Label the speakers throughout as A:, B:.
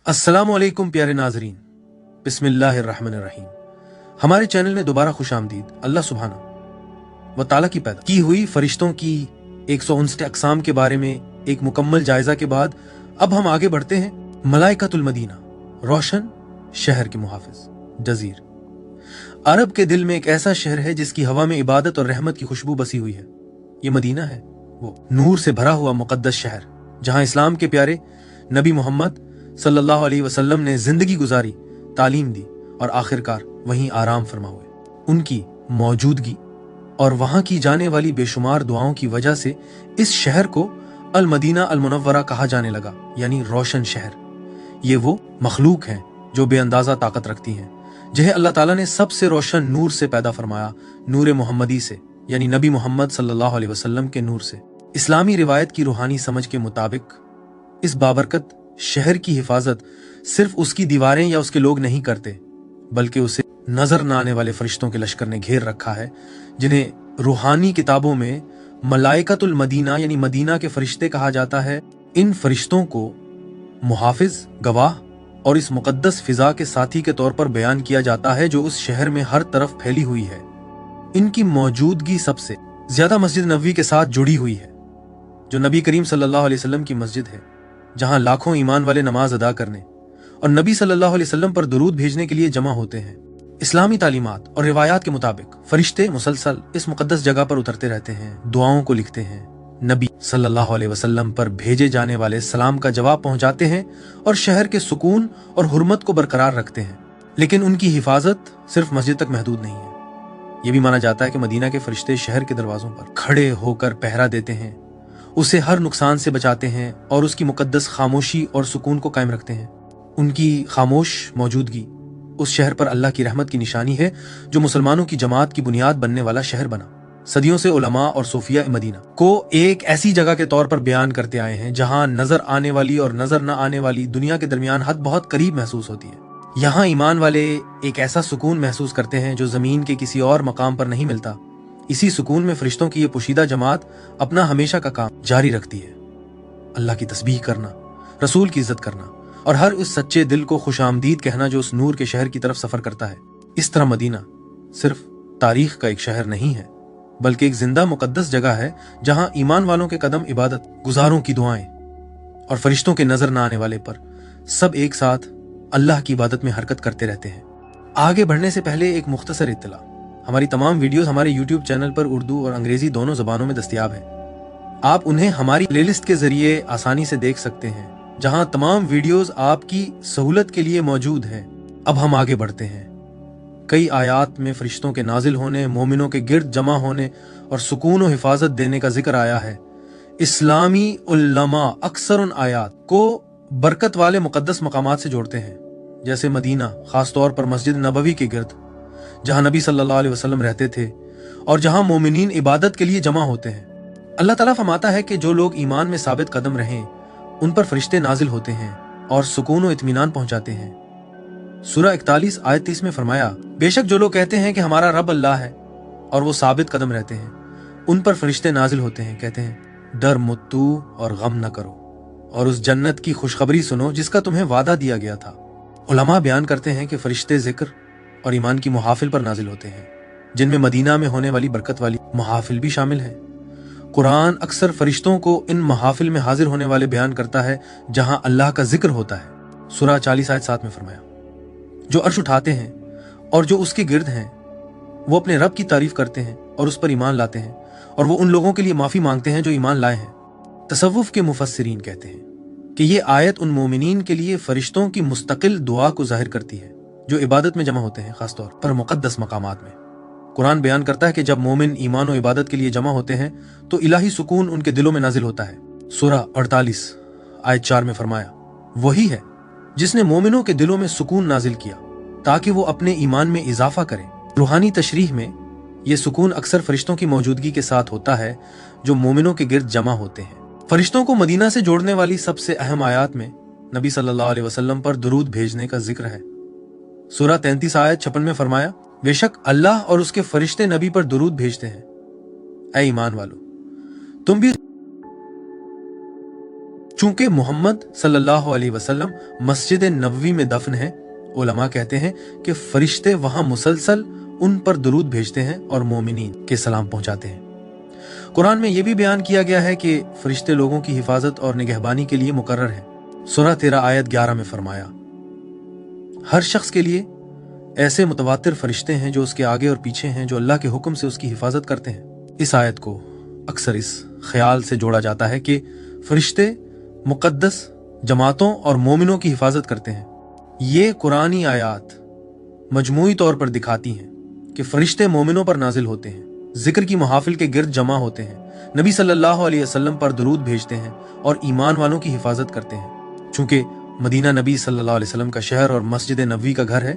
A: अस्सलामुअलैकुम प्यारे नाजरीन, बिस्मिल्लाहिर्रहमानिर्रहीम। हमारे चैनल में दोबारा खुश आमदीद। अल्लाह सुब्हाना व तआला की पैदा की हुई फरिश्तों की 159 अक़साम के बारे में एक मुकम्मल जायजा के बाद अब हम आगे बढ़ते हैं। मलाइकतुल मदीना, रोशन शहर के मुहाफिज। जजीर अरब के दिल में एक ऐसा शहर है जिसकी हवा में इबादत और रहमत की खुशबू बसी हुई है। ये मदीना है, वो नूर से भरा हुआ मुकद्दस शहर जहां इस्लाम के प्यारे नबी मोहम्मद सल्लल्लाहु अलैहि वसल्लम ने जिंदगी गुजारी, तालीम दी और आखिरकार वहीं आराम फरमा हुए। उनकी मौजूदगी और वहां की जाने वाली बेशुमार दुआओं की वजह से इस शहर को अल मदीना अल मुनव्वरा कहा जाने लगा, यानी रोशन शहर। ये वो मखलूक हैं जो बेअंदाजा ताकत रखती हैं, जिन्हें अल्लाह ताला ने सबसे रोशन नूर से पैदा फरमाया, नूर मोहम्मदी से, यानी नबी मोहम्मद सल्लल्लाहु अलैहि वसल्लम के नूर से। इस्लामी रिवायत की रूहानी समझ के मुताबिक इस बाबरकत शहर की हिफाजत सिर्फ उसकी दीवारें या उसके लोग नहीं करते, बल्कि उसे नजर न आने वाले फरिश्तों के लश्कर ने घेर रखा है, जिन्हें रूहानी किताबों में मलाइकतुल मदीना यानी मदीना के फरिश्ते कहा जाता है। इन फरिश्तों को मुहाफिज, गवाह और इस मुकद्दस फिजा के साथी के तौर पर बयान किया जाता है जो उस शहर में हर तरफ फैली हुई है। इनकी मौजूदगी सबसे ज्यादा मस्जिद नबवी के साथ जुड़ी हुई है, जो नबी करीम सल्लल्लाहु अलैहि वसल्लम की मस्जिद है, जहां लाखों ईमान वाले नमाज अदा करने और नबी सल्लल्लाहु अलैहि वसल्लम पर दुरूद भेजने के लिए जमा होते हैं। इस्लामी तालीमात और रिवायात के मुताबिक फरिश्ते मुसलसल इस मुकद्दस जगह पर उतरते रहते हैं, दुआओं को लिखते हैं, नबी सल्लल्लाहु अलैहि वसल्लम पर भेजे जाने वाले सलाम का जवाब पहुंचाते हैं और शहर के सुकून और हुर्मत को बरकरार रखते हैं। लेकिन उनकी हिफाजत सिर्फ मस्जिद तक महदूद नहीं है। यह भी माना जाता है कि मदीना के फरिश्ते शहर के दरवाजों पर खड़े होकर पहरा देते हैं, उसे हर नुकसान से बचाते हैं और उसकी मुकद्दस खामोशी और सुकून को कायम रखते हैं। उनकी खामोश मौजूदगी उस शहर पर अल्लाह की रहमत की निशानी है, जो मुसलमानों की जमात की बुनियाद बनने वाला शहर बना। सदियों से उलमा और सूफिया मदीना को एक ऐसी जगह के तौर पर बयान करते आए हैं जहां नजर आने वाली और नजर न आने वाली दुनिया के दरमियान हद बहुत करीब महसूस होती है। यहाँ ईमान वाले एक ऐसा सुकून महसूस करते हैं जो जमीन के किसी और मकाम पर नहीं मिलता। इसी सुकून में फरिश्तों की ये पोशीदा जमात अपना हमेशा का काम जारी रखती है, अल्लाह की तस्बीह करना, रसूल की इज्जत करना और हर उस सच्चे दिल को खुशामदीद कहना जो उस नूर के शहर की तरफ सफर करता है। इस तरह मदीना सिर्फ तारीख का एक शहर नहीं है, बल्कि एक जिंदा मुकद्दस जगह है जहां ईमान वालों के कदम इबादत गुजारों की दुआएं और फरिश्तों के नजर न आने वाले पर सब एक साथ अल्लाह की इबादत में हरकत करते रहते हैं। आगे बढ़ने से पहले एक मुख्तसर इत्तला, हमारी तमाम वीडियोस हमारे यूट्यूब चैनल पर उर्दू और अंग्रेजी दोनों जबानों में दस्तयाब है। आप उन्हें हमारी प्लेलिस्ट के जरिए आसानी से देख सकते हैं, जहां तमाम वीडियोस आपकी सहूलत के लिए मौजूद हैं। अब हम आगे बढ़ते हैं। कई आयात में फरिश्तों के नाजिल होने, मोमिनों के गिर्द जमा होने और सुकून और हिफाजत देने का जिक्र आया है। इस्लामी उल्लमा अक्सर उन आयात को बरकत वाले मुकद्दस मकामात से जोड़ते हैं, जैसे मदीना, खास तौर पर मस्जिद नबवी के गिर्द, जहां नबी सल्लल्लाहु अलैहि वसल्लम रहते थे और जहां मोमिनीन इबादत के लिए जमा होते हैं। अल्लाह ताला फरमाता है कि जो लोग ईमान में साबित कदम रहें, उन पर फरिश्ते नाजिल होते हैं और सुकून और इत्मीनान पहुंचाते हैं। सूरह 41 आयत 30 में फरमाया, बेशक जो लोग कहते हैं कि हमारा रब अल्लाह है और वो साबित कदम रहते हैं, उन पर फरिश्ते नाजिल होते हैं, कहते हैं डर मुत्तू और गम न करो और उस जन्नत की खुशखबरी सुनो जिसका तुम्हें वादा दिया गया था। उलमा बयान करते हैं कि फरिश्ते जिक्र और ईमान की मुहाफिल पर नाजिल होते हैं, जिनमें मदीना में होने वाली बरकत वाली मुहाफिल भी शामिल है। कुरान अक्सर फरिश्तों को इन महाफिल में हाजिर होने वाले बयान करता है जहां अल्लाह का जिक्र होता है। सूरह 40 आयत 7 में फरमाया, जो अर्श उठाते हैं और जो उसके गिर्द हैं वो अपने रब की तारीफ करते हैं और उस पर ईमान लाते हैं, और वो उन लोगों के लिए माफी मांगते हैं जो ईमान लाए हैं। तसव्वुफ के मुफस्सिरीन कहते हैं कि ये आयत उन मोमिनीन के लिए फरिश्तों की मुस्तकिल दुआ को जाहिर करती है जो इबादत में जमा होते हैं, खासतौर पर मुकद्दस मकामात में। कुरान बयान करता है कि जब मोमिन ईमान और इबादत के लिए जमा होते हैं तो इलाही सुकून उनके दिलों में नाजिल होता है। सूरह 48 आयत 4 में फरमाया, वही है जिसने मोमिनों के दिलों में सुकून नाजिल किया ताकि वो अपने ईमान में इजाफा करें। रूहानी तशरीह में ये सुकून अक्सर फरिश्तों की मौजूदगी के साथ होता है जो मोमिनों के गिर्द जमा होते हैं। फरिश्तों को मदीना से जोड़ने वाली सबसे अहम आयात में नबी सल्लल्लाहु अलैहि वसल्लम पर दुरूद भेजने का जिक्र है। सूरह 33 आयत 56 में फरमाया, बेशक अल्लाह और उसके फरिश्ते नबी पर दुरूद भेजते हैं। ऐ ईमान वालो, तुम भी चूंकि मोहम्मद सल्लल्लाहु अलैहि वसल्लम मस्जिद नबवी में दफन है, उलमा कहते हैं कि फरिश्ते वहां मुसलसल उन पर दुरूद भेजते हैं और मोमिनीन के सलाम पहुंचाते हैं। कुरान में यह भी बयान किया गया है कि फरिश्ते लोगों की हिफाजत और निगहबानी के लिए मुकर्रर हैं। सूरह 13 आयत 11 में फरमाया, हर शख्स के लिए ऐसे मुतवातिर फरिश्ते हैं जो उसके आगे और पीछे हैं, जो अल्लाह के हुक्म से उसकी हिफाजत करते हैं। इस आयत को अक्सर इस ख्याल से जोड़ा जाता है कि फरिश्ते मुकद्दस जमातों और मोमिनों की हिफाजत करते हैं। ये कुरानी आयात मजमूई तौर पर दिखाती हैं कि फरिश्ते मोमिनों पर नाजिल होते हैं, जिक्र की महाफिल के गिर्द जमा होते हैं, नबी सल्लल्लाहु अलैहि वसल्लम पर दुरूद भेजते हैं और ईमान वालों की हिफाजत करते हैं। चूंकि मदीना नबी सल्लल्लाहु अलैहि वसल्लम का शहर और मस्जिद नबवी का घर है,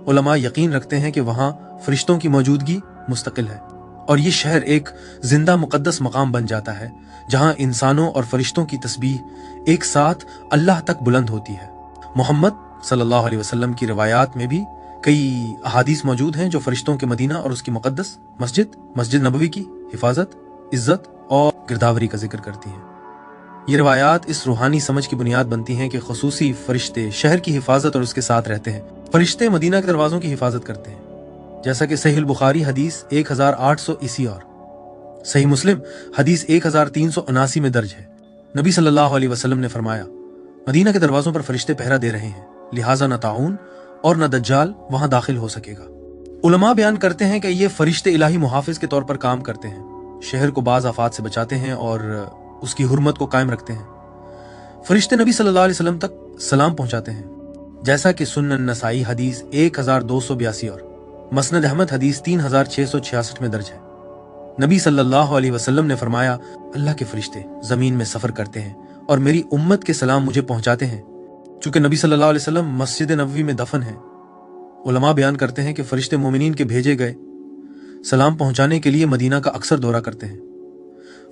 A: उलमा यकीन रखते हैं कि वहां फरिश्तों की मौजूदगी मुस्तकिल है और ये शहर एक जिंदा मुकद्दस मकाम बन जाता है जहां इंसानों और फरिश्तों की तस्बीह एक साथ अल्लाह तक बुलंद होती है। मोहम्मद सल्लल्लाहु अलैहि वसल्लम की रिवायात में भी कई अहादीस मौजूद हैं जो फरिश्तों के मदीना और उसकी मुकद्दस मस्जिद नबवी की हिफाजत, इज्जत और गिरदावरी का जिक्र करती हैं। ये रिवायात इस रूहानी समझ की बुनियाद बनती हैं कि खुसूसी फरिश्ते शहर की हिफाजत और उसके साथ रहते हैं। फरिश्ते मदीना के दरवाजों की हिफाजत करते हैं, जैसा कि सहीह बुखारी हदीस 1800 ईसी और सही मुस्लिम हदीस 1379 में दर्ज है। नबी सल्लल्लाहु अलैहि वसल्लम ने फरमाया, मदीना के दरवाजों पर फरिश्ते पहरा दे रहे हैं, लिहाजा न ताउन और न दज्जाल वहां दाखिल हो सकेगा। उलमा बयान करते हैं कि ये फरिश्ते इलाही मुहाफिज के तौर पर काम करते हैं, शहर को बाज आफात से बचाते हैं और उसकी हुर्मत को कायम रखते हैं। फरिश्ते नबी सल्लल्लाहु अलैहि वसल्लम तक सलाम पहुंचाते हैं, जैसा कि सुनन नसाई हदीस 1282 और मसनद अहमद हदीस 3666 में दर्ज है। नबी सल्लल्लाहु अलैहि वसल्लम ने फरमाया, अल्लाह के फरिश्ते जमीन में सफर करते हैं और मेरी उम्मत के सलाम मुझे पहुंचाते हैं। चूंकि नबी सल्लल्लाहु अलैहि वसल्लम मस्जिद नबवी में दफन है, उलमा बयान करते हैं कि फरिश्ते मोमिनीन के भेजे गए सलाम पहुंचाने के लिए मदीना का अक्सर दौरा करते हैं।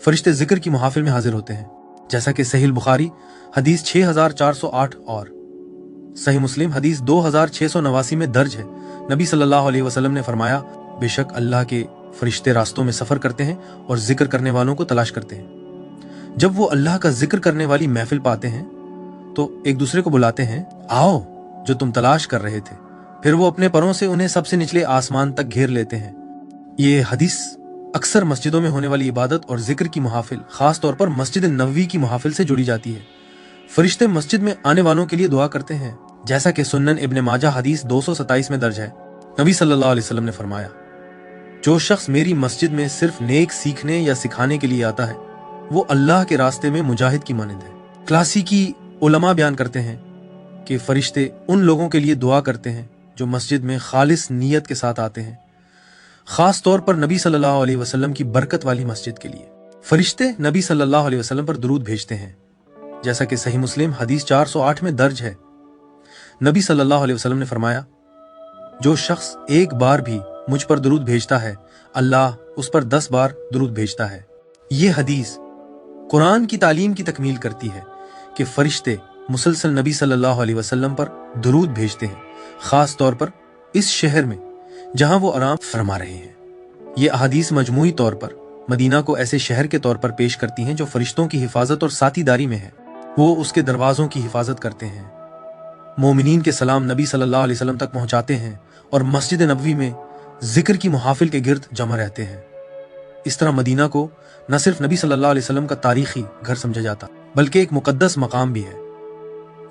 A: फरिश्ते जिक्र की महाफिल में हाजिर होते हैं, जैसा कि सहीह बुखारी हदीस 6408 और सही मुस्लिम हदीस 2689 में दर्ज है। नबी सल्लल्लाहु अलैहि वसल्लम ने फरमाया, बेशक अल्लाह के फरिश्ते रास्तों में सफर करते हैं और जिक्र करने वालों को तलाश करते हैं। जब वो अल्लाह का जिक्र करने वाली महफिल पाते हैं तो एक दूसरे को बुलाते हैं, आओ जो तुम तलाश कर रहे थे। फिर वो अपने परों से उन्हें सबसे निचले आसमान तक घेर लेते हैं। ये हदीस अक्सर मस्जिदों में होने वाली इबादत और जिक्र की महाफिल, खास तौर पर मस्जिद नबवी की महाफिल से जुड़ी जाती है। फरिश्ते मस्जिद में आने वालों के लिए दुआ करते हैं, जैसा कि सुन्नन इब्न माजा हदीस 227 में दर्ज है। नबी सल्लल्लाहु अलैहि वसल्लम ने फरमाया, जो शख्स मेरी मस्जिद में सिर्फ नेक सीखने या सिखाने के लिए आता है, वो अल्लाह के रास्ते में मुजाहिद की मानंद है। क्लासिकी उलमा बयान करते हैं कि फरिश्ते उन लोगों के लिए दुआ करते हैं जो मस्जिद में खालिस नीयत के साथ आते हैं, खास तौर पर नबी सल्लल्लाहु अलैहि वसल्लम की बरकत वाली मस्जिद के लिए। फरिश्ते नबी सल्लल्लाहु अलैहि वसल्लम पर दुरूद भेजते हैं, जैसा कि सही मुस्लिम हदीस 408 में दर्ज है। नबी सल्लल्लाहु अलैहि वसल्लम ने फरमाया, जो शख्स एक बार भी मुझ पर दुरूद भेजता है, अल्लाह उस पर 10 बार दुरूद भेजता है। ये हदीस कुरान की तालीम की तकमील करती है कि फरिश्ते मुसलसल नबी सल्लल्लाहु अलैहि वसल्लम पर दुरूद भेजते हैं, खास तौर पर इस शहर में जहां वो आराम फरमा रहे हैं। ये अहादीस मजमूई तौर पर मदीना को ऐसे शहर के तौर पर पेश करती हैं जो फरिश्तों की हिफाजत और साथीदारी में है। वो उसके दरवाजों की हिफाजत करते हैं, मोमिनीन के सलाम नबी सल्लल्लाहु अलैहि वसल्लम तक पहुंचाते हैं और मस्जिद नबवी में जिक्र की मुहाफिल के गिर्द जमा रहते हैं। इस तरह मदीना को न सिर्फ नबी सल्लल्लाहु अलैहि वसल्लम का तारीखी घर समझा जाता, बल्कि एक मुकद्दस मकाम भी है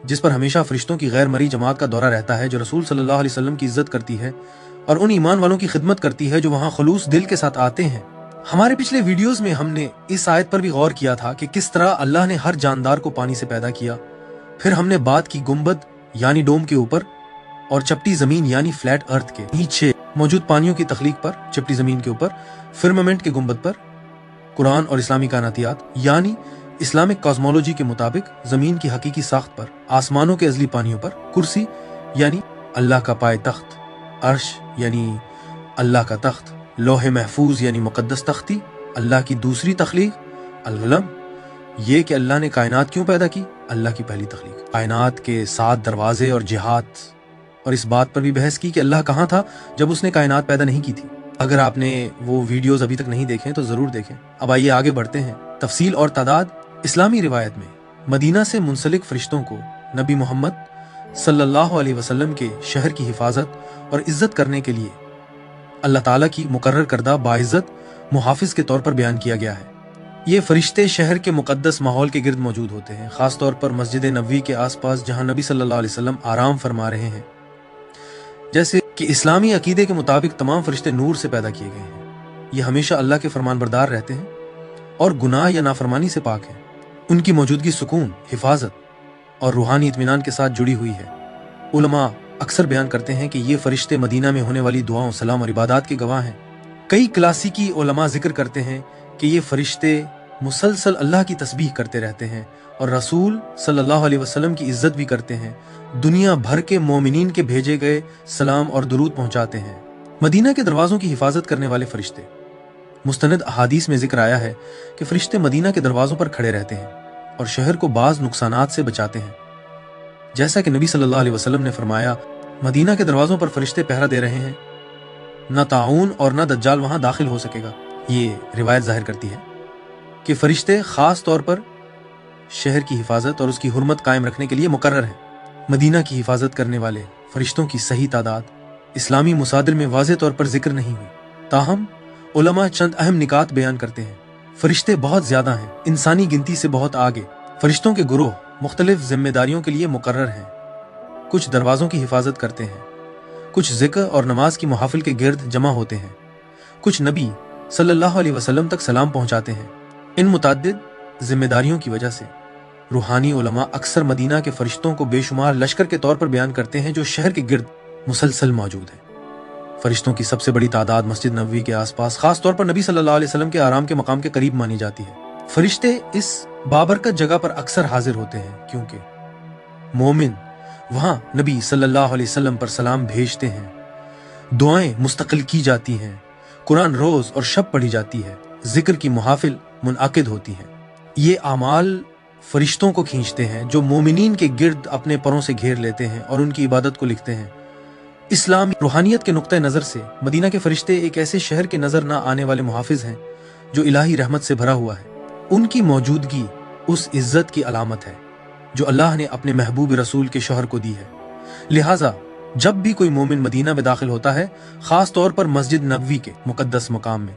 A: जिस पर हमेशा फरिश्तों की गैर मरी जमात का दौरा रहता है, जो रसूल सल्लल्लाहु अलैहि वसल्लम की इज्जत करती है और उन ईमान वालों की खिदमत करती है जो वहां खुलूस दिल के साथ आते हैं। हमारे पिछले वीडियोस में हमने इस आयत पर भी गौर किया था कि किस तरह अल्लाह ने हर जानदार को पानी से पैदा किया। फिर हमने बात की गुंबद यानी डोम के ऊपर और चपटी जमीन यानी फ्लैट अर्थ के नीचे मौजूद पानियों की तख्लीक पर, चपटी जमीन के ऊपर फिरमामेंट के गुंबद पर, कुरान और इस्लामी कायनातियात यानी इस्लामिक कॉस्मोलॉजी के मुताबिक जमीन की हकीकी साख्त पर, आसमानों के अजली पानियों पर, कुर्सी यानी अल्लाह का पाए तख्त, अर्श यानी अल्लाह का तख्त, लोहे महफूज यानी मुकद्दस तख्ती, अल्लाह की दूसरी तख्लीक, अल-क़लम, ये कि अल्लाह ने कायनात क्यों पैदा की, अल्लाह की पहली तख्लीक, कायनात के 7 दरवाजे और जिहात, और इस बात पर भी बहस की कि अल्लाह कहाँ था जब उसने कायनात पैदा नहीं की थी। अगर आपने वो वीडियोस अभी तक नहीं देखे तो जरूर देखें। अब आइए आगे बढ़ते हैं। तफसील और तादाद। इस्लामी रिवायत में मदीना से मुंसलिक फरिश्तों को नबी मोहम्मद सल्लल्लाहु अलैहि वसल्लम के शहर की हिफाजत और इज्जत करने के लिए अल्लाह ताला की मुकर्रर करदा बाइज्जत मुहाफिज के तौर पर बयान किया गया है। ये फरिश्ते शहर के मुकद्दस माहौल के गिर्द मौजूद होते हैं, खास तौर पर मस्जिद नबवी के आसपास जहां नबी सल्लल्लाहु अलैहि वसल्लम आराम फरमा रहे हैं। जैसे कि इस्लामी अकीदे के मुताबिक तमाम फरिश्ते नूर से पैदा किए गए हैं। ये हमेशा अल्लाह के फरमानबरदार रहते हैं और गुनाह या नाफरमानी से पाक हैं। उनकी मौजूदगी सुकून, हिफाजत और रूहानी इत्मीनान के साथ जुड़ी हुई है। उलमा अक्सर बयान करते हैं कि ये फरिश्ते मदीना में होने वाली दुआओं, सलाम और इबादत के गवाह हैं। कई क्लासिकी उलमा जिक्र करते हैं कि ये फरिश्ते मुसलसल अल्लाह की तस्बीह करते रहते हैं और रसूल सल्लल्लाहु अलैहि वसल्लम की इज्जत भी करते हैं। दुनिया भर के मोमिनीन के भेजे गए सलाम और दुरूद पहुंचाते हैं। मदीना के दरवाजों की हिफाजत करने वाले फरिश्ते, मुस्तनद अहादीस में जिक्र आया है कि फरिश्ते मदीना के दरवाजों पर खड़े रहते हैं और शहर को बाज नुकसानात से बचाते हैं। जैसा कि नबी सल्लल्लाहु अलैहि वसल्लम ने फरमाया, मदीना के दरवाजों पर फरिश्ते पहरा दे रहे हैं, न ताउन और न दज्जाल वहां दाखिल हो सकेगा। ये रिवायत जाहिर करती है कि फरिश्ते खास तौर पर शहर की हिफाजत और उसकी हुर्मत कायम रखने के लिए मुकर्रर हैं। मदीना की हिफाजत करने वाले फरिश्तों की सही तादाद इस्लामी मुसादिर में वाज़ेह तौर पर जिक्र नहीं हुई, ताहम उलमा चंद अहम निकात बयान करते हैं। फरिश्ते बहुत ज्यादा हैं, इंसानी गिनती से बहुत आगे। फरिश्तों के गुरोह मुख्तलिफ जिम्मेदारियों के लिए मुकर्रर हैं। कुछ दरवाजों की हिफाजत करते हैं, कुछ जिक्र और नमाज की मुहाफिल के गिर्द जमा होते हैं, कुछ नबी सल्लल्लाहु अलैहि वसल्लम तक सलाम पहुंचाते हैं। इन मुताद्दिद जिम्मेदारियों की वजह से रूहानी उलमा अक्सर मदीना के फरिश्तों को बेशुमार लश्कर के तौर पर बयान करते हैं जो शहर के गिर्द मुसलसल मौजूद है। फरिश्तों की सबसे बड़ी तादाद मस्जिद नबवी के आसपास, खास तौर पर नबी सल्लल्लाहु अलैहि वसल्लम के आराम के मकाम के करीब मानी जाती है। फरिश्ते इस बाबरकत जगह पर अक्सर हाजिर होते हैं क्योंकि मोमिन वहां नबी सल्लल्लाहु अलैहि वसल्लम पर सलाम भेजते हैं, दुआएं मुस्तकिल की जाती हैं, कुरान रोज और शब पढ़ी जाती है, जिक्र की मुहाफिल मुनआकिद होती है। ये आमाल फरिश्तों को खींचते हैं जो मोमिनीन के गिर्द अपने परों से घेर लेते हैं और उनकी इबादत को लिखते हैं। इस्लामी रूहानियत के नुक्ते नज़र से मदीना के फरिश्ते एक ऐसे शहर के नजर ना आने वाले मुहाफिज हैं जो इलाही रहमत से भरा हुआ है। उनकी मौजूदगी उस इज्जत की अलामत है जो अल्लाह ने अपने महबूब रसूल के शोहर को दी है। लिहाजा जब भी कोई मोमिन मदीना में दाखिल होता है, खास तौर पर मस्जिद नबवी के मुकद्दस मकाम में,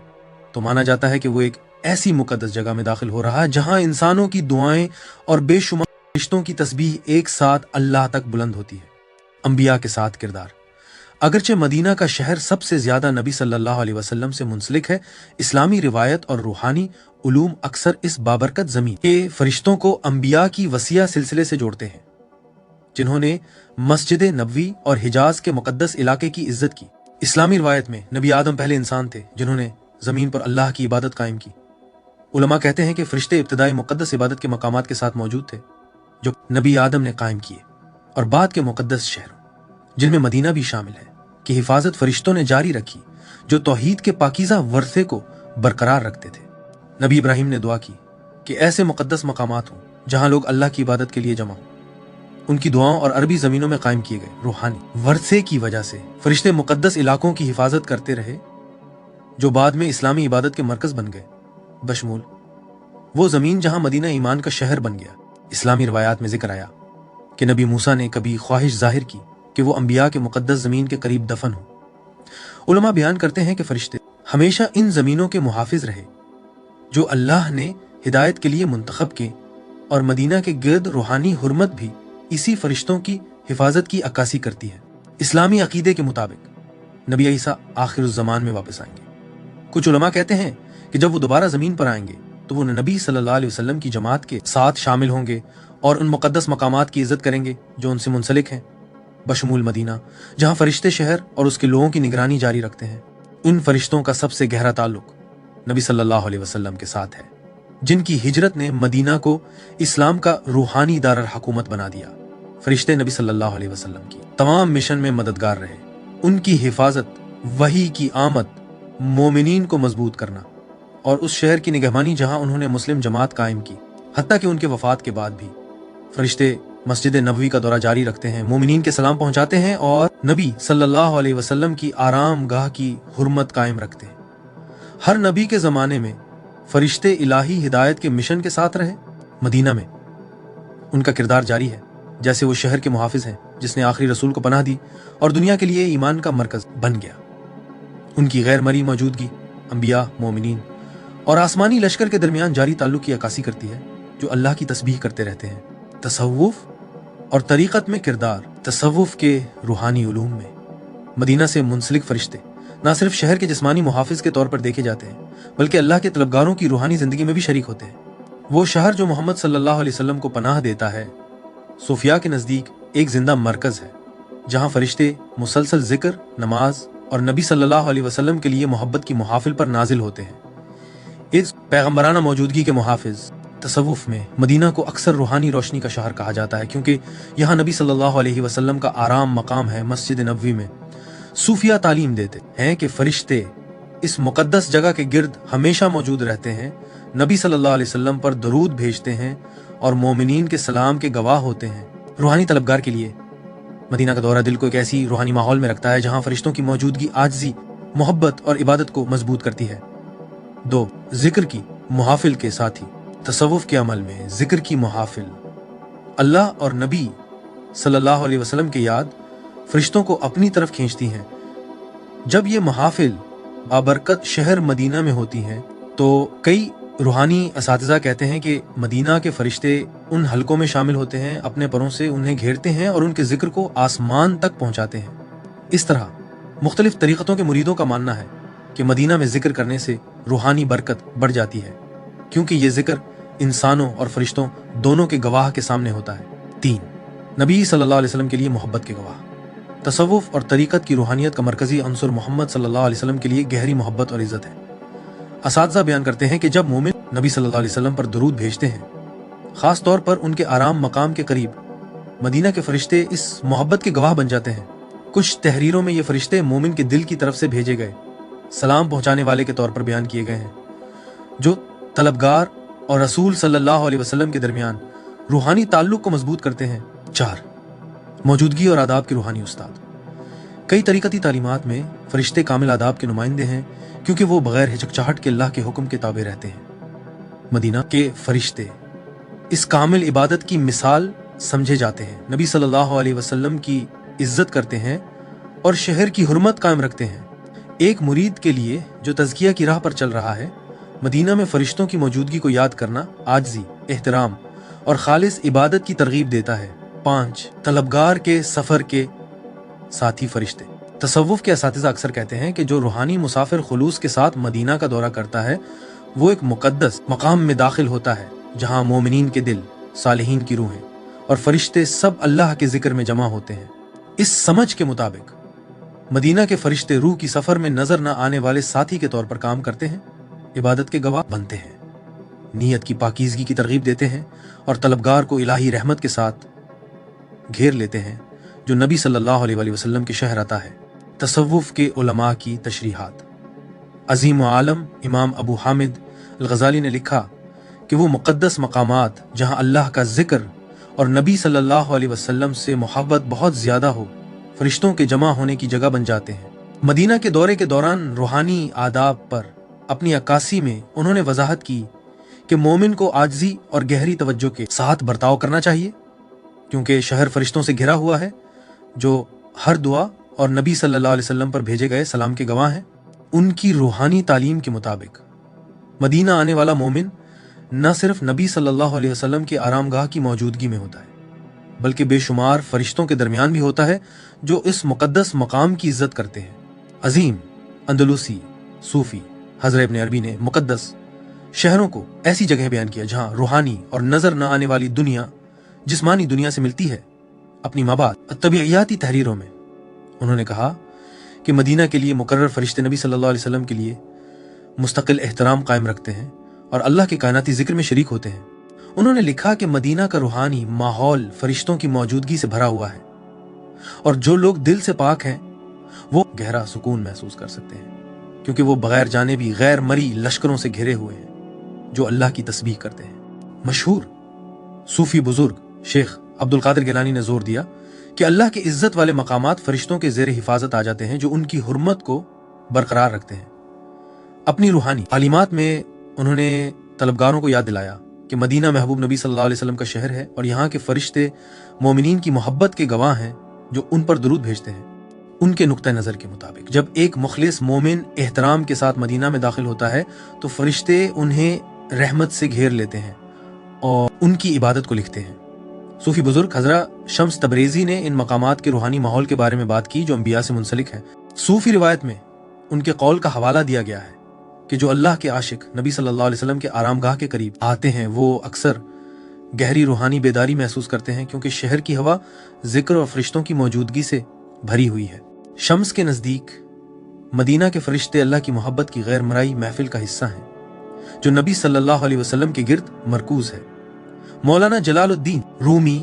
A: तो माना जाता है कि वो एक ऐसी मुकद्दस जगह में दाखिल हो रहा है जहां इंसानों की दुआएं और बेशुमार फरिश्तों की तस्बीह एक साथ अल्लाह तक बुलंद होती है। अंबिया के साथ किरदार। अगरचे मदीना का शहर सबसे ज्यादा नबी सल्लल्लाहु अलैहि वसल्लम से मुंसलिक है, इस्लामी रिवायत और रूहानी उलूम अक्सर इस बाबरकत जमीन के फरिश्तों को अंबिया की वसिया सिलसिले से जोड़ते हैं जिन्होंने मस्जिद नबवी और हिजाज के मुकद्दस इलाके की इज्जत की। इस्लामी रिवायत में नबी आदम पहले इंसान थे जिन्होंने जमीन पर अल्लाह की इबादत कायम की। उलमा कहते हैं कि फरिश्ते इब्तिदाई मुकद्दस इबादत के मकामात के साथ मौजूद थे जो नबी आदम ने कायम किए और बाद के मुकद्दस शहरों, जिनमें मदीना भी शामिल है, की हिफाजत फरिश्तों ने जारी रखी जो तौहीद के पाकीज़ा वर्से को बरकरार रखते थे। नबी इब्राहिम ने दुआ की कि ऐसे मुकद्दस मकामात हों जहां लोग अल्लाह की इबादत के लिए जमा हों। उनकी दुआओं और अरबी जमीनों में कायम किए गए रूहानी वर्से की वजह से फरिश्ते मुकद्दस इलाकों की हिफाजत करते रहे जो बाद में इस्लामी इबादत के मरकज बन गए, बशमूल वो जमीन जहां मदीना ईमान का शहर बन गया। इस्लामी रवायात में जिक्र आया कि नबी मूसा ने कभी ख्वाहिश जाहिर की कि वो अंबिया के मुकद्दस जमीन के करीब दफन हो। उलमा बयान करते हैं कि फरिश्ते हमेशा इन जमीनों के मुहाफिज रहे जो अल्लाह ने हिदायत के लिए मुंतखब के, और मदीना के गिर्द रूहानी हुर्मत भी इसी फरिश्तों की हिफाजत की अक्कासी करती है। इस्लामी अकीदे के मुताबिक नबी ईसा आखिरुज़्ज़मान में वापस आएंगे। कुछ उलमा कहते हैं कि जब वो दोबारा जमीन पर आएंगे तो वो नबी सल्लल्लाहु अलैहि वसल्लम की जमात के साथ शामिल होंगे और उन मुकद्दस मकामात की इज्जत करेंगे जो उनसे मुंसलिक हैं, बशमूल मदीना जहां फरिश्ते शहर और उसके लोगों की निगरानी जारी रखते हैं। इन फरिश्तों का सबसे गहरा ताल्लुक नबी सल्लल्लाहु अलैहि वसल्लम के साथ है, जिनकी हिजरत ने मदीना को इस्लाम का रूहानी दारुल हुकूमत बना दिया। फरिश्ते नबी सल्लल्लाहु अलैहि वसल्लम की तमाम मिशन में मददगार रहे। उनकी हिफाजत, वही की आमद, मोमिनीन को मजबूत करना और उस शहर की निगहबानी जहां उन्होंने मुस्लिम जमात कायम की, हत्ता कि उनके वफात के बाद भी फरिश्ते मस्जिद नबवी का दौरा जारी रखते हैं, मोमिनीन के सलाम पहुंचाते हैं और नबी सल्लल्लाहु अलैहि वसल्लम की आराम गाह की हुर्मत कायम रखते हैं। हर नबी के ज़माने में फरिश्ते इलाही हिदायत के मिशन के साथ रहे। मदीना में उनका किरदार जारी है, जैसे वो शहर के मुहाफिज हैं जिसने आखिरी रसूल को पनाह दी और दुनिया के लिए ईमान का मरकज बन गया। उनकी गैर मरी मौजूदगी अंबिया, मोमिनीन और आसमानी लश्कर के दरमियान जारी ताल्लुक की अक्कासी करती है, जो अल्लाह की तस्बीह करते रहते हैं। तसव्वुफ और तरीक़त में किरदार। तसव्वुफ के रूहानी उलूम में मदीना से मुंसलिक फरिश्ते न सिर्फ शहर के जिस्मानी मुहाफिज के तौर पर देखे जाते हैं, बल्कि अल्लाह के तलबगारों की रूहानी जिंदगी में भी शरीक होते हैं। वो शहर जो मोहम्मद सल्लल्लाहु अलैहि वसल्लम को पनाह देता है, सूफिया के नज़दीक एक जिंदा मरकज है, जहाँ फरिश्ते मुसलसल जिक्र, नमाज और नबी सल्लल्लाहु अलैहि वसल्लम के लिए मोहब्बत की मुहाफिल पर नाजिल होते हैं। इस पैगम्बराना मौजूदगी के मुहाफिज तसव्वुफ में मदीना को अक्सर रूहानी रोशनी का शहर कहा जाता है, क्योंकि यहाँ नबी सल्लल्लाहु अलैहि वसल्लम का आराम मकाम है। मस्जिद नबवी में सूफिया तालीम देते हैं कि फरिश्ते इस मुकद्दस जगह के गिर्द हमेशा मौजूद रहते हैं, नबी सल्लल्लाहु अलैहि वसल्लम पर दरूद भेजते हैं और मोमिनीन के सलाम के गवाह होते हैं। रूहानी तलबगार के लिए मदीना का दौरा दिल को एक ऐसी रूहानी माहौल में रखता है जहाँ फरिश्तों की मौजूदगी आजिज़ी, मोहब्बत और इबादत को मजबूत करती है। 2. जिक्र की मुहाफिल के साथी। तसव्वुफ के अमल में जिक्र की मुहाफिल अल्लाह और नबी सल्लल्लाहु अलैहि वसल्लम की याद फरिश्तों को अपनी तरफ खींचती हैं। जब ये मुहाफिल बाबरकत शहर मदीना में होती हैं, तो कई रूहानी असातिज़ा कहते हैं कि मदीना के फरिश्ते उन हलकों में शामिल होते हैं, अपने परों से उन्हें घेरते हैं और उनके जिक्र को आसमान तक पहुंचाते हैं। इस तरह मुख्तलिफ तरीक़तों के मुरीदों का मानना है कि मदीना में जिक्र करने से रूहानी बरकत बढ़ जाती है, क्योंकि ये जिक्र इंसानों और फरिश्तों दोनों के गवाह के सामने होता है। 3. नबी सल्लल्लाहु अलैहि वसल्लम के लिए मोहब्बत के गवाह। तसव्वुफ और तरीक़त की रूहानियत का मरकजी अंसुर मोहम्मद सल्लल्लाहु अलैहि वसल्लम के लिए गहरी मोहब्बत और इज़्ज़त है। असातिज़ा बयान करते हैं कि जब मोमिन नबी सल्लल्लाहु अलैहि वसल्लम पर दुरूद भेजते हैं, ख़ास तौर पर उनके आराम मकाम के करीब, मदीना के फरिश्ते इस मोहब्बत के गवाह बन जाते हैं। कुछ तहरीरों में ये फरिश्ते मोमिन के दिल की तरफ से भेजे गए सलाम पहुंचाने वाले के तौर पर बयान किए गए हैं, जो तलबगार और रसूल सल्लल्लाहु अलैहि वसल्लम के दरमियान रूहानी ताल्लुक को मजबूत करते हैं। 4. मौजूदगी और आदाब के रूहानी उस्ताद। कई तरीक़ती तालीमात में फरिश्ते कामिल आदाब के नुमाइंदे हैं, क्योंकि वो बगैर हिचकचाहट के अल्लाह के हुक्म के ताबे रहते हैं। मदीना के फरिश्ते इस कामिल इबादत की मिसाल समझे जाते हैं, नबी सल्लल्लाहु अलैहि वसल्लम की इज्जत करते हैं और शहर की हुर्मत कायम रखते हैं। एक मुरीद के लिए जो तज़किया की राह पर चल रहा है, मदीना में फरिश्तों की मौजूदगी को याद करना आजिज़ी, एहतराम और खालिस इबादत की तरगीब देता है। 5. तलबगार के सफ़र के साथी फरिश्ते। तसव्वुफ के असातिज़ा अक्सर कहते हैं कि जो रूहानी मुसाफिर खुलूस के साथ मदीना का दौरा करता है, वो एक मुकद्दस मकाम में दाखिल होता है, जहाँ मोमिनीन के दिल, सालिहीन की रूहें और फरिश्ते सब अल्लाह के जिक्र में जमा होते हैं। इस समझ के मुताबिक मदीना के फरिश्ते रूह की सफ़र में नजर न आने वाले साथी के तौर पर काम करते हैं, इबादत के गवाह बनते हैं, नीयत की पाकीज़गी की तरगीब देते हैं और तलबगार को इलाही रहमत के साथ घेर लेते हैं, जो नबी सल्लल्लाहु अलैहि वसल्लम के शहर आता है। तसव्वुफ के उलमा की तशरीहात। अजीम आलम इमाम अबू हामिद अल-गज़ाली ने लिखा कि वो मुक़द्दस मकामात जहाँ अल्लाह का जिक्र और नबी सल्लल्लाहु अलैहि वसल्लम से मोहब्बत बहुत ज़्यादा हो, फरिश्तों के जमा होने की जगह बन जाते हैं। मदीना के दौरे के दौरान रूहानी आदाब पर अपनी अक्कासी में उन्होंने वजाहत की कि मोमिन को आजिज़ी और गहरी तवज्जो के साथ बर्ताव करना चाहिए, क्योंकि शहर फरिश्तों से घिरा हुआ है, जो हर दुआ और नबी सल्लल्लाहु अलैहि वसल्लम पर भेजे गए सलाम के गवाह हैं। उनकी रूहानी तालीम के मुताबिक मदीना आने वाला मोमिन न सिर्फ नबी सल्लल्लाहु अलैहि वसल्लम के आरामगाह की मौजूदगी में होता है, बल्कि बेशुमार फरिश्तों के दरमियान भी होता है, जो इस मुकद्दस मकाम की इज्जत करते हैं। अजीम अंदलुसी सूफी हज़रत इब्न अरबी ने मुकद्दस शहरों को ऐसी जगह बयान किया जहाँ रूहानी और नजर न आने वाली दुनिया जिस्मानी दुनिया से मिलती है। अपनी मबाद तबीयाती तहरीरों में उन्होंने कहा कि मदीना के लिए मुकर्रर फरिश्ते नबी सल्लल्लाहु अलैहि वसल्लम के लिए मुस्तकिल एहतराम कायम रखते हैं और अल्लाह के कायनाती जिक्र में शरीक होते हैं। उन्होंने लिखा कि मदीना का रूहानी माहौल फरिश्तों की मौजूदगी से भरा हुआ है और जो लोग दिल से पाक हैं वो गहरा सुकून महसूस कर सकते हैं, क्योंकि वो बगैर जाने भी गैर मरी लश्करों से घिरे हुए हैं जो अल्लाह की तस्बीह करते हैं। मशहूर सूफी बुजुर्ग शेख अब्दुल कादिर गिलानी ने जोर दिया कि अल्लाह के इज्जत वाले मकामात फरिश्तों के ज़ेर हिफाजत आ जाते हैं, जो उनकी हुर्मत को बरकरार रखते हैं। अपनी रूहानी तालीमात में उन्होंने तलबगारों को याद दिलाया کہ मदीना महबूब नबी सल्लल्लाहु अलैहि वसल्लम का शहर है और यहाँ के फरिश्ते मोमिनीन की मोहब्बत के गवाह हैं जो उन पर दुरूद भेजते हैं। उनके नुक्ता नज़र के मुताबिक जब एक मुखलिस मोमिन एहतराम के साथ मदीना में दाखिल होता है तो फरिश्ते उन्हें रहमत से घेर लेते हैं और उनकी इबादत को लिखते हैं। सूफी बुजुर्ग हजरत शम्स तबरेजी ने इन मकामात के रूहानी माहौल के बारे में बात की जो अंबिया से मुंसलिक है। सूफी रिवायत में उनके कौल का हवाला दिया गया है कि जो अल्लाह के आशिक नबी सल्लल्लाहु अलैहि वसल्लम के आरामगाह के करीब आते हैं वो अक्सर गहरी रूहानी बेदारी महसूस करते हैं क्योंकि शहर की हवा जिक्र और फरिश्तों की मौजूदगी से भरी हुई है। शम्स के नज़दीक मदीना के फरिश्ते अल्लाह की मोहब्बत की गैर मराई महफिल का हिस्सा हैं जो नबी सल्लल्लाहु अलैहि वसल्लम के गिर्द मरकूज है। मौलाना जलालुद्दीन रूमी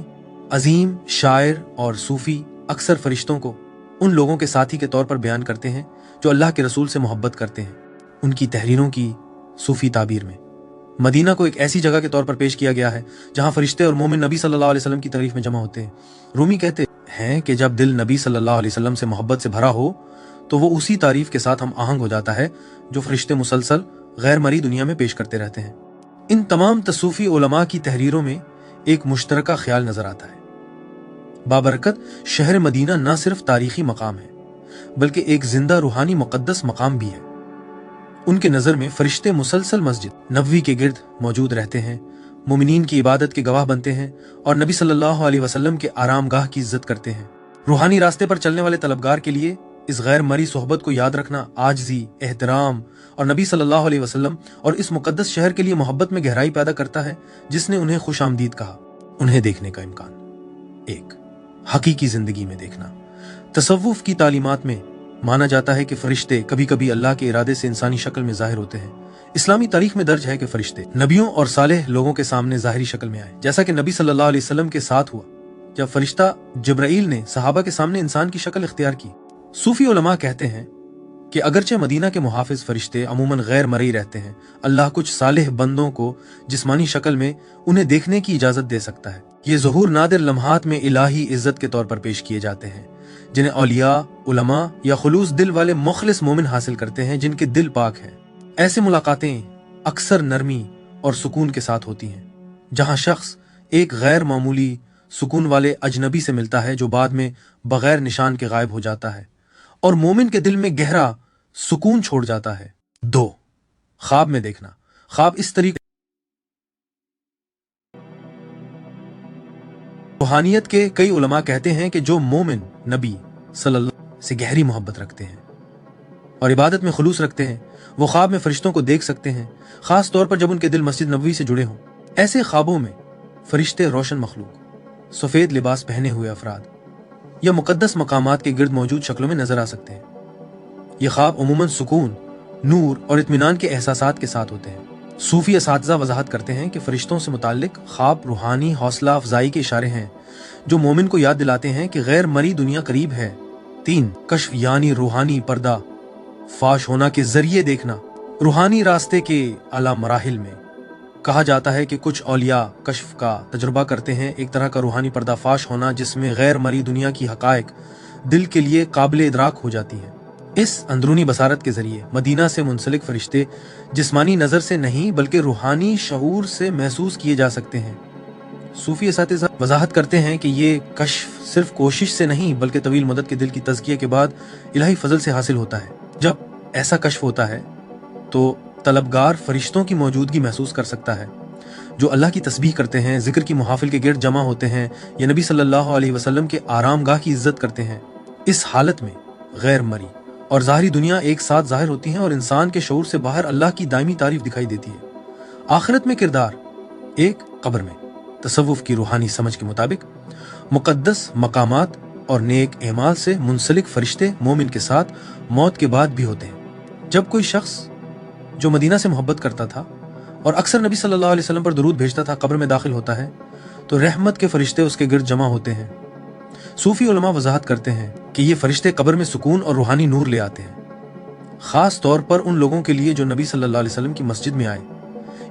A: अजीम शायर और सूफी अक्सर फरिश्तों को उन लोगों के साथी के तौर पर बयान करते हैं जो अल्लाह के रसूल से मोहब्बत करते हैं। उनकी तहरीरों की सूफी ताबीर में मदीना को एक ऐसी जगह के तौर पर पेश किया गया है जहां फरिश्ते और मोमिन नबी सल्लल्लाहु अलैहि वसल्लम की तारीफ में जमा होते हैं। रूमी कहते हैं कि जब दिल नबी सल्लल्लाहु अलैहि वसल्लम से मोहब्बत से भरा हो तो वो उसी तारीफ के साथ हम आहंग हो जाता है जो फरिश्ते मुसलसल गैर मरी दुनिया में पेश करते रहते हैं। इन तमाम तसूफी उलमा की तहरीरों में एक मुश्तरका ख्याल नजर आता है। बाबरकत शहर मदीना न सिर्फ तारीखी मकाम है बल्कि एक जिंदा रूहानी मुकद्दस मकाम भी है। उनके नज़र में फरिश्ते मुसलसल मस्जिद नबवी के गिर्द मौजूद रहते हैं, मुमिनीन की इबादत के गवाह बनते हैं और नबी सल्लल्लाहु अलैहि वसल्लम के आरामगाह की इज्जत करते हैं। रूहानी रास्ते पर चलने वाले तलबगार के लिए इस गैर मरी सोहबत को याद रखना आजजी, एहतराम और नबी सल्लल्लाहु अलैहि वसल्लम और इस मुकद्दस शहर के लिए मोहब्बत में गहराई पैदा करता है जिसने उन्हें खुश आमदीद कहा। उन्हें देखने का इम्कान। एक, हकीकी जिंदगी में देखना। तसव्वुफ की तालीमात में माना जाता है कि फरिश्ते कभी कभी अल्लाह के इरादे से इंसानी शक्ल में जाहिर होते हैं। इस्लामी तारीख में दर्ज है कि फरिश्ते नबियों और सालेह लोगों के सामने जाहिरी शक्ल में आए, जैसा कि नबी सल्लल्लाहु अलैहि वसल्लम के साथ हुआ जब फरिश्ता जिब्राइल ने सहाबा के सामने इंसान की शक्ल इख्तियार की। सूफी उलमा कहते हैं कि अगरचे मदीना के मुहाफिज फरिश्ते अमूमन गैर मरई रहते हैं, अल्लाह कुछ सालेह बंदों को जिस्मानी शक्ल में उन्हें देखने की इजाजत दे सकता है। ये ज़हूर नादिर लम्हात में इलाही इज्जत के तौर पर पेश किए जाते हैं जिन्हें औलिया, उलमा या खुलूस दिल वाले मुखलिस मोमिन हासिल करते हैं जिनके दिल पाक हैं। ऐसे मुलाकातें अक्सर नरमी और सुकून के साथ होती हैं जहां शख्स एक गैर मामूली सुकून वाले अजनबी से मिलता है जो बाद में बगैर निशान के गायब हो जाता है और मोमिन के दिल में गहरा सुकून छोड़ जाता है। 2, ख्वाब में देखना। ख्वाब इस तरीके रूहानियत के कई उलमा कहते हैं कि जो मोमिन नबी सल्लल्लाहु से गहरी मोहब्बत रखते हैं और इबादत में खुलूस रखते हैं वो ख्वाब में फरिश्तों को देख सकते हैं, खास तौर पर जब उनके दिल मस्जिद नबवी से जुड़े हों। ऐसे ख्वाबों में फरिश्ते रोशन मखलूक, सफेद लिबास पहने हुए अफराद या मुकद्दस मकामात के गिर्द मौजूद शक्लों में नजर आ सकते हैं। ये ख्वाब अमूमन सुकून, नूर और इत्मीनान के एहसासात के साथ होते हैं। सूफी असातिज़ा वजाहत करते हैं कि फरिश्तों से मुताल्लिक ख्वाब रूहानी हौसला अफजाई के इशारे हैं जो मोमिन को याद दिलाते हैं कि गैर मरी दुनिया करीब है। 3, कश्फ यानी रूहानी पर्दा फाश होना के जरिए देखना। रूहानी रास्ते के आला मराहिल में कहा जाता है कि कुछ औलिया कश्फ का तजुर्बा करते हैं, एक तरह का रूहानी पर्दा फाश होना जिसमें गैर मरी दुनिया की हकायक दिल के लिए काबिल इदराक हो जाती है। इस अंदरूनी बसारत के जरिए मदीना से मुंसलिक फरिश्ते जिस्मानी नजर से नहीं बल्कि रूहानी शऊर से महसूस किए जा सकते हैं। सूफी असातिज़ा वजाहत करते हैं कि ये कश्फ सिर्फ कोशिश से नहीं बल्कि तवील मदद के दिल की तज़किया के बाद इलाही फजल से हासिल होता है। जब ऐसा कश्फ होता है तो तलबगार फरिश्तों की मौजूदगी महसूस कर सकता है जो अल्लाह की तस्बीह करते हैं, जिक्र की मुहाफिल के गिर्द जमा होते हैं या नबी सल्लल्लाहु अलैहि वसल्लम के आरामगाह की इज्जत करते हैं। इस हालत में गैर मरी और ज़ाहिरी दुनिया एक साथ ज़ाहिर होती हैं और इंसान के शऊर से बाहर अल्लाह की दायमी तारीफ दिखाई देती है। आखिरत में किरदार। 1, कब्र में तसव्वुफ की रूहानी समझ के मुताबिक मुकद्दस मकामात और नेक एमाल से मुंसलिक फरिश्ते मोमिन के साथ मौत के बाद भी होते हैं। जब कोई शख्स जो मदीना से मोहब्बत करता था और अक्सर नबी सल्लल्लाहु अलैहि वसल्लम पर दुरूद भेजता था कब्र में दाखिल होता है तो रहमत के फरिश्ते उसके गिर्द जमा होते हैं। सूफी उलमा वजाहत करते हैं कि ये फरिश्ते कब्र में सुकून और रूहानी नूर ले आते हैं, खास तौर पर उन लोगों के लिए जो नबी सल्लल्लाहु अलैहि वसल्लम की मस्जिद में आए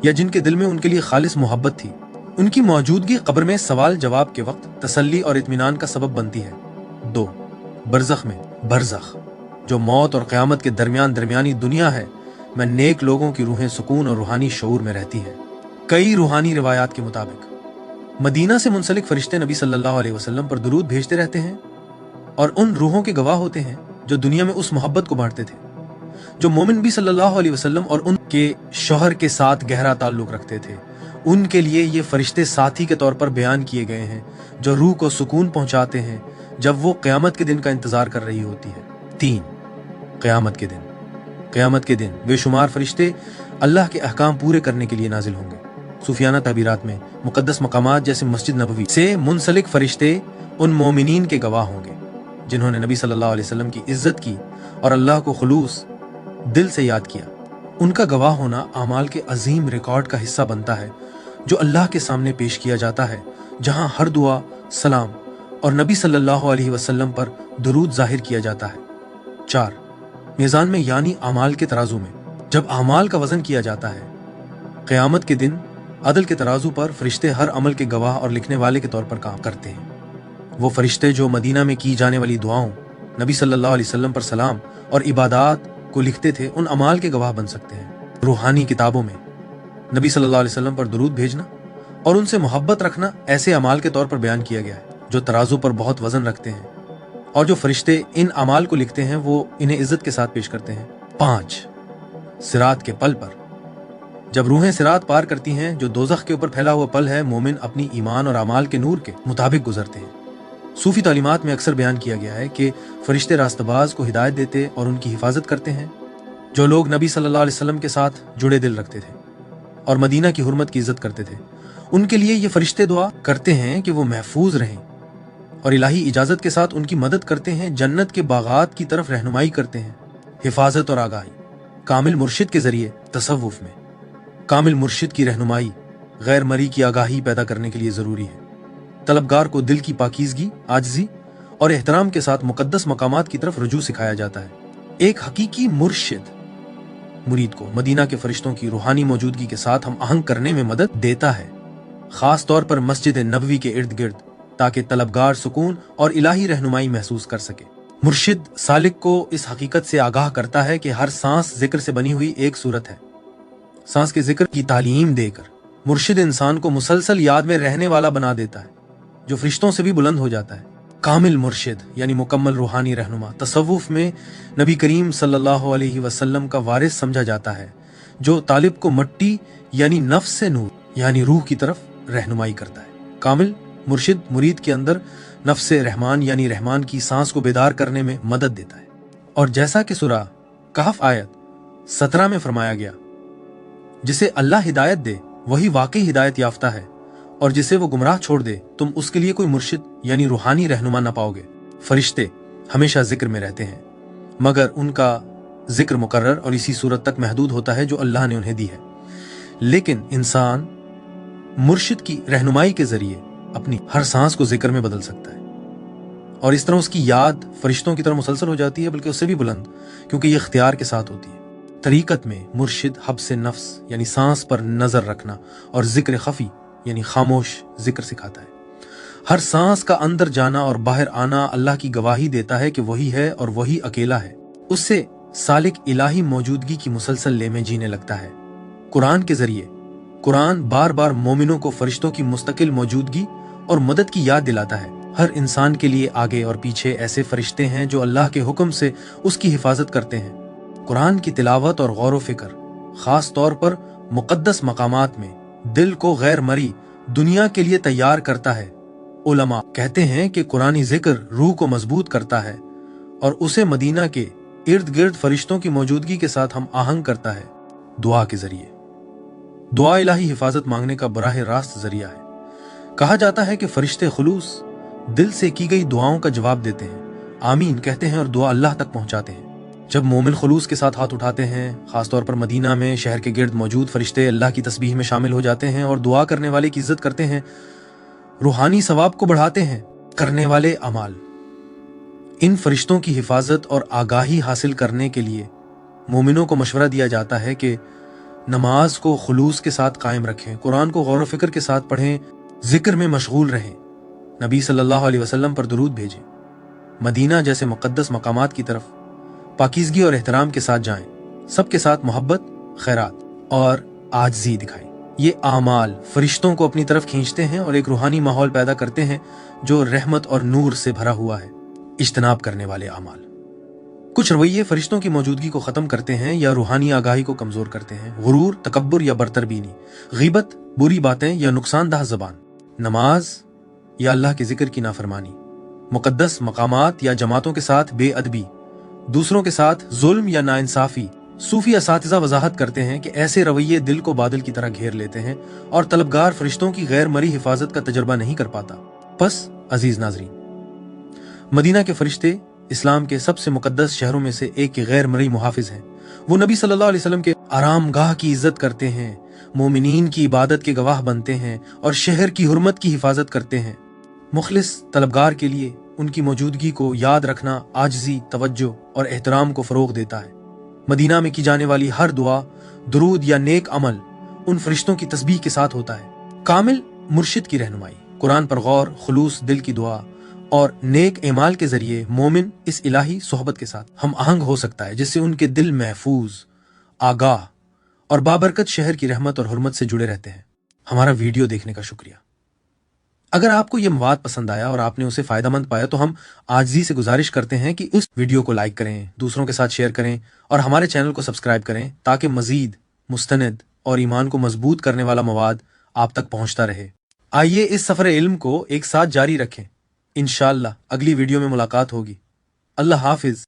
A: या जिनके दिल में उनके लिए खालिस मोहब्बत थी। उनकी मौजूदगी कब्र में सवाल जवाब के वक्त तसल्ली और इत्मीनान का सबब बनती है। 2, बरज़ख में बरज़ख जो मौत और क़यामत के दरमियानी दुनिया है में नेक लोगों की रूहें सुकून और रूहानी शऊर में रहती हैं। कई रूहानी रिवायात के मुताबिक मदीना से मुंसलिक फरिश्ते नबी सल्लल्लाहु अलैहि वसल्लम पर दुरूद भेजते रहते हैं और उन रूहों के गवाह होते हैं जो दुनिया में उस मोहब्बत को बांटते थे जो मोमिन भी सल्लल्लाहु अलैहि वसल्लम और उनके शौहर के साथ गहरा ताल्लुक रखते थे। उनके लिए ये फरिश्ते साथी के तौर पर बयान किए गए हैं जो रूह को सुकून पहुंचाते हैं जब वो क़यामत के दिन का इंतजार कर रही होती है। 3. क़यामत के दिन। क़यामत के दिन बेशुमार फरिश्ते अल्लाह के अहकाम पूरे करने के लिए नाजिल होंगे। सूफियाना ताबीरात में मुकद्दस मकामात जैसे मस्जिद नबवी से मुंसलिक फरिश्ते उन मोमिनीन के गवाह होंगे जिन्होंने नबी सल्लल्लाहु अलैहि वसल्लम की इज्जत की और अल्लाह को खुलूस दिल से याद किया। उनका गवाह होना आमाल के अजीम रिकॉर्ड का हिस्सा बनता है जो अल्लाह के सामने पेश किया जाता है, जहां हर दुआ, सलाम और नबी सल्लल्लाहु अलैहि वसल्लम पर दुरूद जाहिर किया जाता है। 4. मीज़ान में यानी आमाल के तराजू में जब आमाल का वजन किया जाता है। क़यामत के दिन अदल के तराजू पर फरिश्ते हर अमल के गवाह और लिखने वाले के तौर पर काम करते हैं। वो फरिश्ते जो मदीना में की जाने वाली दुआओं, नबी सल्लल्लाहु अलैहि वसल्लम पर सलाम और इबादात को लिखते थे, उन अमाल के गवाह बन सकते हैं। रूहानी किताबों में नबी सल्लल्लाहु अलैहि वसल्लम पर दुरूद भेजना और उनसे मोहब्बत रखना ऐसे अमाल के तौर पर बयान किया गया है जो तराजू पर बहुत वजन रखते हैं, और जो फरिश्ते इन अमाल को लिखते हैं वो इन्हें इज्जत के साथ पेश करते हैं। 5. सिरात के पल पर जब रूहें सिरात पार करती हैं, जो दोज़ख के ऊपर फैला हुआ पल है, मोमिन अपनी ईमान और अमाल के नूर के मुताबिक गुजरते हैं। सूफी तालीमात में अक्सर बयान किया गया है कि फरिश्ते रास्तबाज को हिदायत देते और उनकी हिफाजत करते हैं। जो लोग नबी सल्लल्लाहु अलैहि वसल्लम के साथ जुड़े दिल रखते थे और मदीना की हुर्मत की इज्जत करते थे, उनके लिए ये फरिश्ते दुआ करते हैं कि वो महफूज रहें और इलाही इजाजत के साथ उनकी मदद करते हैं, जन्नत के बागात की तरफ रहनुमाई करते हैं। हिफाजत और आगाही कामिल मुर्शिद के जरिए तसव्वुफ में कामिल मुर्शिद की रहनुमाई गैर मरी की आगाही पैदा करने के लिए जरूरी है। तलबगार को दिल की पाकीज़गी, आजिज़ी और एहतराम के साथ मुकद्दस मकामात की तरफ रुजू सिखाया जाता है। एक हकीकी मुर्शिद मुरीद को मदीना के फरिश्तों की रूहानी मौजूदगी के साथ हम आहंग करने में मदद देता है, खास तौर पर मस्जिद नबवी के इर्द गिर्द, ताकि तलबगार सुकून और इलाही रहनुमाई महसूस कर सके। मुर्शिद सालिक को इस हकीकत से आगाह करता है कि हर सांस जिक्र से बनी हुई एक सूरत है। सांस के जिक्र की तालीम देकर मुर्शिद इंसान को मुसलसल याद में रहने वाला बना देता है, जो फरिश्तों से भी बुलंद हो जाता है। कामिल मुर्शिद यानी मुकम्मल रूहानी रहनुमा तसव्वुफ में नबी करीम सल्लल्लाहु अलैहि वसल्लम का वारिस समझा जाता है, जो तालिब को मट्टी यानी नफ्स से नूर यानी रूह की तरफ रहनुमाई करता है। कामिल मुर्शिद मुरीद के अंदर नफ्से रहमान यानी रहमान की सांस को बेदार करने में मदद देता है। और जैसा कि सूरा कहफ आयत 17 में फरमाया गया, जिसे अल्लाह हिदायत दे वही वाकई हिदायत याफ्ता है, और जिसे वो गुमराह छोड़ दे तुम उसके लिए कोई मुर्शिद यानी रूहानी रहनुमा न पाओगे। फरिश्ते हमेशा जिक्र में रहते हैं, मगर उनका जिक्र मुकर्रर और इसी सूरत तक महदूद होता है जो अल्लाह ने उन्हें दी है। लेकिन इंसान मुर्शिद की रहनुमाई के जरिए अपनी हर सांस को जिक्र में बदल सकता है, और इस तरह उसकी याद फरिश्तों की तरह मुसलसल हो जाती है, बल्कि उससे भी बुलंद, क्योंकि ये इख्तियार के साथ होती है। तरीकत में मुर्शिद हब्स नफ्स यानी सांस पर नजर रखना और जिक्र खफी यानी खामोश जिक्र सिखाता है। हर सांस का अंदर जाना और बाहर आना अल्लाह की गवाही देता है कि वही है और वही अकेला है। उससे सालिक इलाही मौजूदगी की मुसलसल ले में जीने लगता है। कुरान के जरिए कुरान बार बार मोमिनों को फरिश्तों की मुस्तकिल मौजूदगी और मदद की याद दिलाता है। हर इंसान के लिए आगे और पीछे ऐसे फरिश्ते हैं जो अल्लाह के हुक्म से उसकी हिफाजत करते हैं। कुरान की तिलावत और गौर व फिक्र खास तौर पर मुकद्दस मकामात में दिल को गैर मरी दुनिया के लिए तैयार करता है। उलमा कहते हैं कि कुरानी जिक्र रूह को मजबूत करता है और उसे मदीना के इर्द गिर्द फरिश्तों की मौजूदगी के साथ हम आहंग करता है। दुआ के जरिए दुआ इलाही हिफाजत मांगने का बराह रास्त जरिया है। कहा जाता है कि फरिश्ते खुलूस दिल से की गई दुआओं का जवाब देते हैं, आमीन कहते हैं और दुआ अल्लाह तक पहुंचाते हैं। जब मोमिन खुलूस के साथ हाथ उठाते हैं, खासतौर पर मदीना में शहर के गिर्द मौजूद फरिश्ते अल्लाह की तस्बीह में शामिल हो जाते हैं और दुआ करने वाले की इज्जत करते हैं, रूहानी सवाब को बढ़ाते हैं। करने वाले अमाल इन फरिश्तों की हिफाजत और आगाही हासिल करने के लिए मोमिनों को मशवरा दिया जाता है कि नमाज को खुलूस के साथ कायम रखें, कुरान को गौर व फिक्र के साथ पढ़ें, जिक्र में मशगूल रहें, नबी सल्लल्लाहु अलैहि वसल्लम पर दुरूद भेजें, मदीना जैसे मुकद्दस मकामात की तरफ पाकीज़गी और एहतराम के साथ जाएं, सबके साथ मोहब्बत, खैरात और आजिज़ी दिखाएं। ये आमाल फरिश्तों को अपनी तरफ खींचते हैं और एक रूहानी माहौल पैदा करते हैं जो रहमत और नूर से भरा हुआ है। इज्तनाब करने वाले आमाल। कुछ रवैये फरिश्तों की मौजूदगी को खत्म करते हैं या रूहानी आगाही को कमजोर करते हैं। गुरूर, तकब्बुर या बरतरबीनी, गीबत, बुरी बातें या नुकसानदाह जबान, नमाज या अल्लाह के जिक्र की नाफरमानी, मुकद्दस मकामात या जमातों के साथ बेअदबी, दूसरों के साथ जुल्म या नाइंसाफी। सूफी असातिज़ा वजाहत करते हैं कि ऐसे रवैये दिल को बादल की तरह घेर लेते हैं और तलबगार फरिश्तों की गैर मरी हिफाजत का तजर्बा नहीं कर पाता। बस अजीज नाजरीन, मदीना के फरिश्ते इस्लाम के सबसे मुकद्दस शहरों में से एक के गैर मरी मुहाफिज हैं। वो नबी सल्लल्लाहु अलैहि वसल्लम के आरामगाह की इज्जत करते हैं, मोमिनीन की इबादत के गवाह बनते हैं और शहर की हुर्मत की हिफाजत करते हैं। मुखलिस तलबगार के लिए उनकी मौजूदगी को याद रखना आजिज़ी, तवज्जो और एहतराम को फरोग देता है। मदीना में की जाने वाली हर दुआ, दुरूद या नेक अमल उन फरिश्तों की तस्बीह के साथ होता है। कामिल मुर्शिद की रहनुमाई, कुरान पर गौर, खुलूस दिल की दुआ और नेक एमाल के जरिए मोमिन इस इलाही सोहबत के साथ हम आहंग हो सकता है, जिससे उनके दिल महफूज, आगाह और बाबरकत शहर की रहमत और हुर्मत से जुड़े रहते हैं। हमारा वीडियो देखने का शुक्रिया। अगर आपको यह मवाद पसंद आया और आपने उसे फायदेमंद पाया तो हम आजिज़ी से गुजारिश करते हैं कि उस वीडियो को लाइक करें, दूसरों के साथ शेयर करें और हमारे चैनल को सब्सक्राइब करें ताकि मजीद मुस्तनद और ईमान को मजबूत करने वाला मवाद आप तक पहुंचता रहे। आइए इस सफर इल्म को एक साथ जारी रखें। इंशाअल्लाह अगली वीडियो में मुलाकात होगी। अल्लाह हाफिज।